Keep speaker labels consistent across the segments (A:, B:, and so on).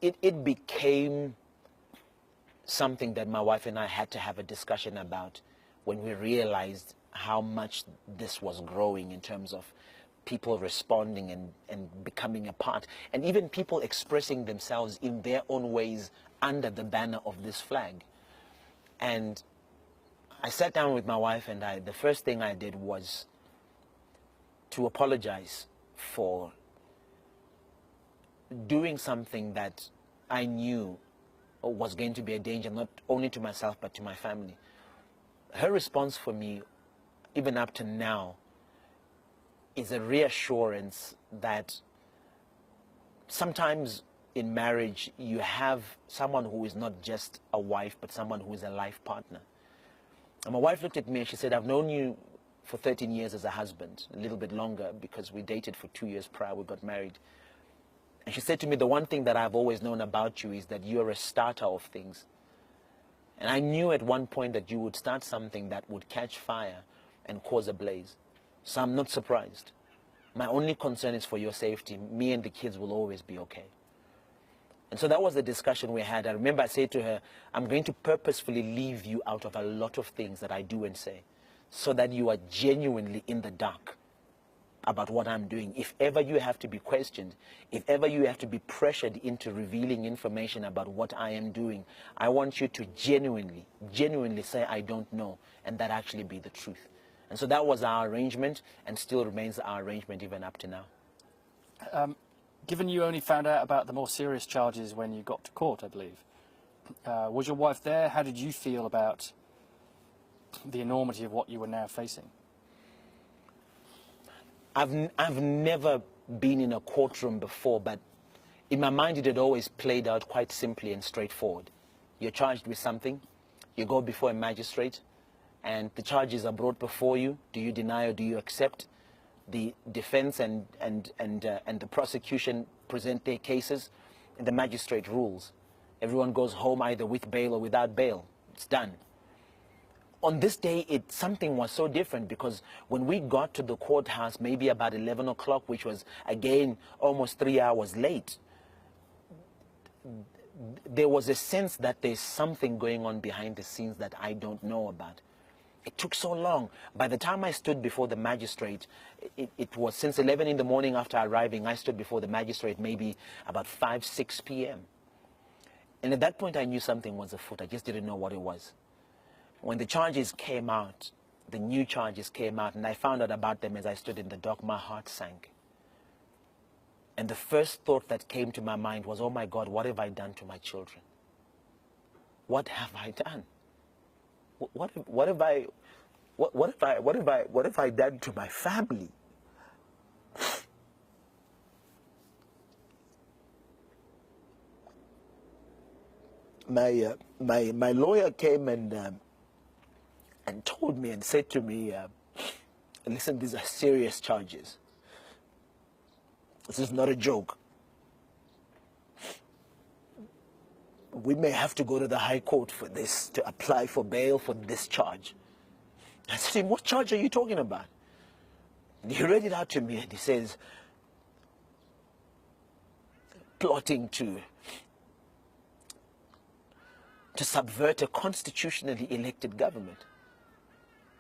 A: it became something that my wife and I had to have a discussion about when we realized how much this was growing in terms of people responding and becoming a part, and even people expressing themselves in their own ways under the banner of this flag. And I sat down with my wife, and the first thing I did was to apologize for doing something that I knew was going to be a danger, not only to myself, but to my family. Her response for me, even up to now, is a reassurance that sometimes in marriage you have someone who is not just a wife, but someone who is a life partner. And my wife looked at me and she said, I've known you for 13 years as a husband, a little bit longer because we dated for 2 years prior we got married. And she said to me, the one thing that I've always known about you is that you're a starter of things. And I knew at one point that you would start something that would catch fire and cause a blaze. So I'm not surprised. My only concern is for your safety. Me and the kids will always be okay. And so that was the discussion we had. I remember I said to her, I'm going to purposefully leave you out of a lot of things that I do and say, so that you are genuinely in the dark about what I'm doing. If ever you have to be questioned, if ever you have to be pressured into revealing information about what I am doing, I want you to genuinely say, I don't know, and that actually be the truth. And so that was our arrangement, and still remains our arrangement even up to now.
B: Given you only found out about the more serious charges when you got to court, I believe, was your wife there? How did you feel about the enormity of what you were now facing?
A: I've never been in a courtroom before, but in my mind it had always played out quite simply and straightforward. You're charged with something, you go before a magistrate, and the charges are brought before you. Do you deny or do you accept? The defense and the prosecution present their cases, and the magistrate rules. Everyone goes home either with bail or without bail. It's done. On this day, something was so different, because when we got to the courthouse, maybe about 11 o'clock, which was, again, almost 3 hours late, there was a sense that there's something going on behind the scenes that I don't know about. It took so long. By the time I stood before the magistrate, it was since 11 in the morning after arriving, I stood before the magistrate maybe about 5, 6 p.m. And at that point, I knew something was afoot. I just didn't know what it was. When the charges came out, the new charges came out, and I found out about them as I stood in the dock, my heart sank. And the first thought that came to my mind was, oh my God, what have I done to my children? What have I done? What have I done to my family? My lawyer came and told me and said to me, listen, these are serious charges. This is not a joke. We may have to go to the High Court for this, to apply for bail for this charge. I said to him, what charge are you talking about? And he read it out to me, and he says, plotting to subvert a constitutionally elected government.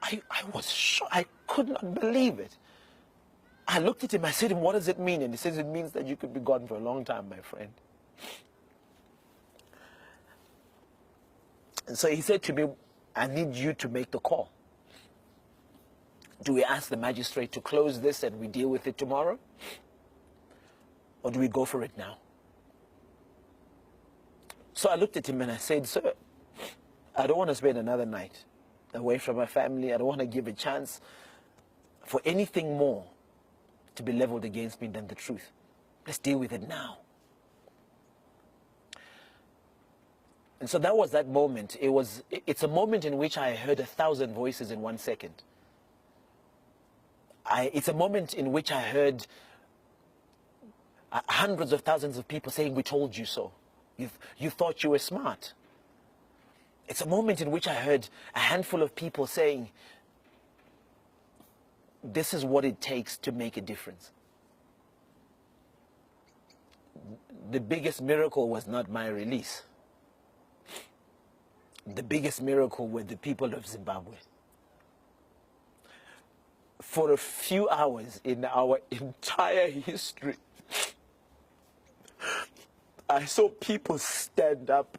A: I was shocked. I could not believe it. I looked at him, I said to him, what does it mean? And he says, it means that you could be gone for a long time, my friend. And so he said to me, I need you to make the call. Do we ask the magistrate to close this and we deal with it tomorrow? Or do we go for it now? So I looked at him and I said, sir, I don't want to spend another night away from my family. I don't want to give a chance for anything more to be leveled against me than the truth. Let's deal with it now. And so that was that moment. It's a moment in which I heard 1,000 voices in 1 second. It's a moment in which I heard hundreds of thousands of people saying, we told you so. You thought you were smart. It's a moment in which I heard a handful of people saying, this is what it takes to make a difference. the biggest miracle was not my release. The biggest miracle were the people of Zimbabwe. For a few hours in our entire history, I saw people stand up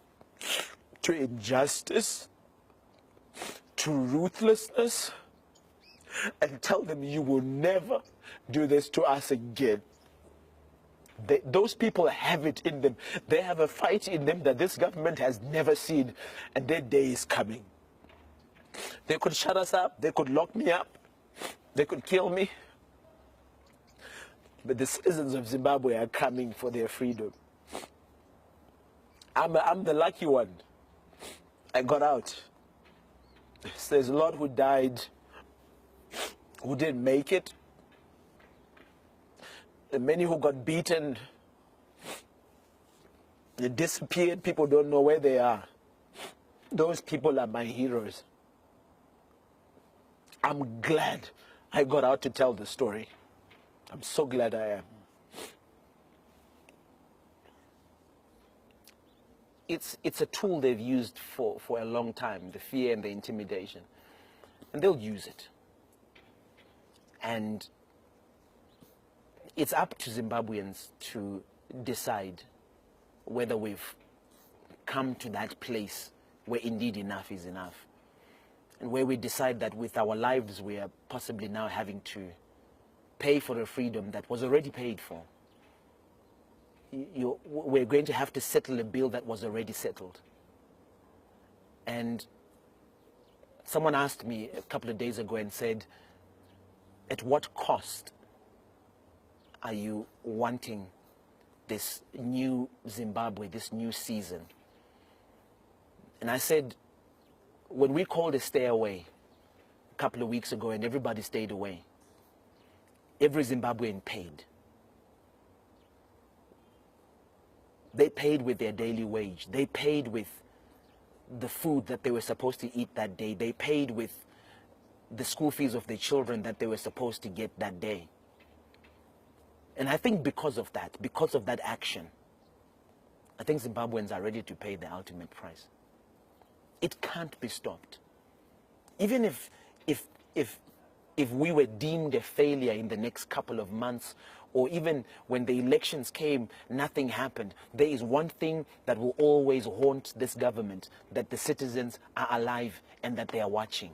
A: to injustice, to ruthlessness, and tell them, you will never do this to us again. Those people have it in them. They have a fight in them that this government has never seen, and their day is coming. They could shut us up, they could lock me up, they could kill me. But the citizens of Zimbabwe are coming for their freedom. I'm the lucky one. I got out. There's a lot who died, who didn't make it. The many who got beaten, they disappeared. People don't know where they are. Those people are my heroes. I'm glad I got out to tell the story. I'm so glad I am. It's a tool they've used for a long time, the fear and the intimidation. And they'll use it. And it's up to Zimbabweans to decide whether we've come to that place where indeed enough is enough. And where we decide that with our lives we are possibly now having to pay for a freedom that was already paid for. We're going to have to settle a bill that was already settled. And someone asked me a couple of days ago and said, at what cost are you wanting this new Zimbabwe, this new season? And I said, when we called a stay away a couple of weeks ago and everybody stayed away, every Zimbabwean paid. They paid with their daily wage. They paid with the food that they were supposed to eat that day. They paid with the school fees of their children that they were supposed to get that day. And I think because of that action, I think Zimbabweans are ready to pay the ultimate price. It can't be stopped. Even if we were deemed a failure in the next couple of months, or even when the elections came, nothing happened, there is one thing that will always haunt this government, that the citizens are alive and that they are watching.